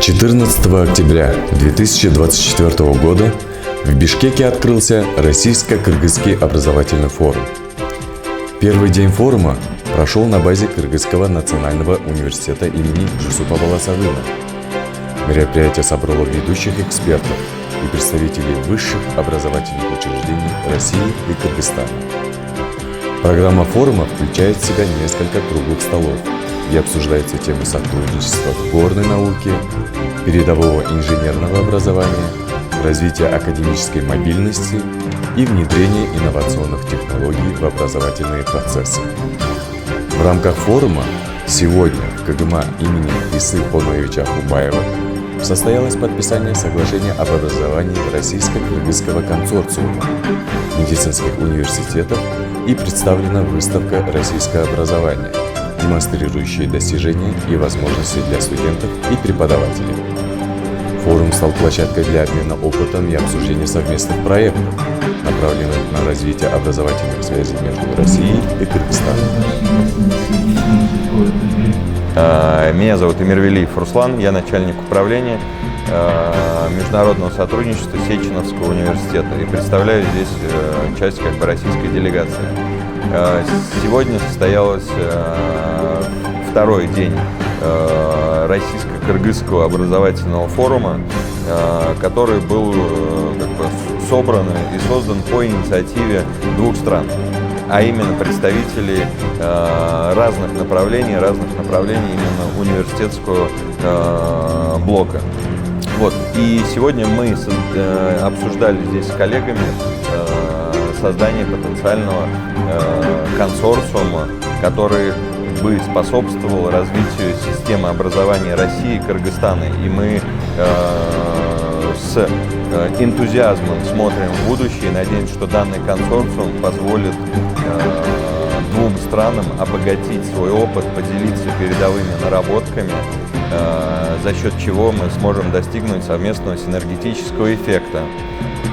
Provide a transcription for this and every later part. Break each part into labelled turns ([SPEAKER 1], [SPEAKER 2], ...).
[SPEAKER 1] 14 октября 2024 года в Бишкеке открылся Российско-Кыргызский образовательный форум. Первый день форума прошел на базе Кыргызского национального университета имени Жусупа Баласагына. Мероприятие собрало ведущих экспертов и представителей высших образовательных учреждений России и Кыргызстана. Программа форума включает в себя несколько круглых столов, где обсуждаются темы сотрудничества в горной науке, передового инженерного образования, развития академической мобильности и внедрения инновационных технологий в образовательные процессы. В рамках форума сегодня в КГМА имени Исы Поноевича Хубаева состоялось подписание соглашения об образовании Российско-Кыргызского консорциума медицинских университетов и представлена выставка «Российское образование», демонстрирующая достижения и возможности для студентов и преподавателей. Форум стал площадкой для обмена опытом и обсуждения совместных проектов, направленных на развитие образовательных связей между Россией и Кыргызстаном.
[SPEAKER 2] Меня зовут Эмирвелиев Руслан, я начальник управления международного сотрудничества Сеченовского университета и представляю здесь часть российской делегации. Сегодня состоялся второй день Российско-Кыргызского образовательного форума, который был собран и создан по инициативе двух стран, а именно представителей разных направлений именно университетского блока. И сегодня мы обсуждали здесь с коллегами создание потенциального консорциума, который бы способствовал развитию системы образования России и Кыргызстана. И мы с энтузиазмом смотрим в будущее и надеемся, что данный консорциум позволит двум странам обогатить свой опыт, поделиться передовыми наработками, за счет чего мы сможем достигнуть совместного синергетического эффекта.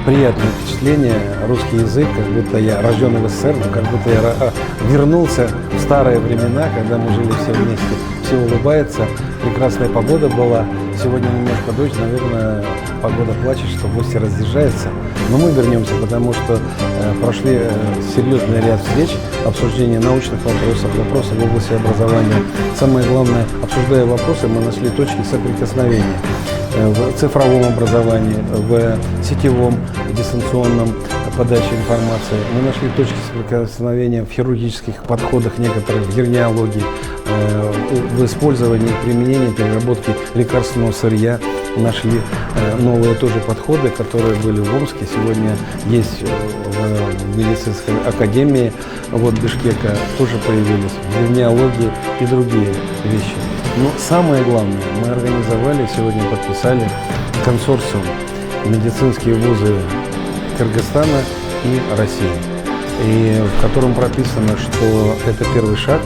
[SPEAKER 3] Приятное впечатление, русский язык, как будто я рожденный в СССР, как будто я вернулся в старые времена, когда мы жили все вместе, все улыбаются, прекрасная погода была. Сегодня немножко дождь, наверное, погода плачет, что гости разъезжаются. Но мы вернемся, потому что прошли серьезный ряд встреч, обсуждение научных вопросов в области образования. Самое главное, обсуждая вопросы, мы нашли точки соприкосновения в цифровом образовании, в сетевом, дистанционном подаче информации. Мы нашли точки соприкосновения в хирургических подходах некоторых, в генеалогии, в использовании, применении, переработке лекарственного сырья. Нашли новые тоже подходы, которые были в Омске, сегодня есть в медицинской академии Бишкека, тоже появились, в генеалогии и другие вещи. Но самое главное, мы организовали, сегодня подписали консорциум медицинские вузы Кыргызстана и России, и в котором прописано, что это первый шаг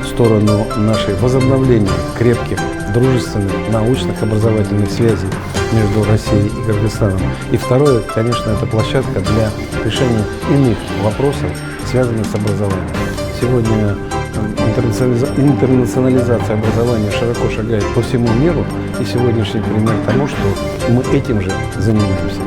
[SPEAKER 3] в сторону нашей возобновления крепких, дружественных, научных, образовательных связей между Россией и Кыргызстаном. И второе, конечно, это площадка для решения иных вопросов, связанных с образованием. Сегодня интернационализация образования широко шагает по всему миру, и сегодняшний пример тому, что мы этим же занимаемся.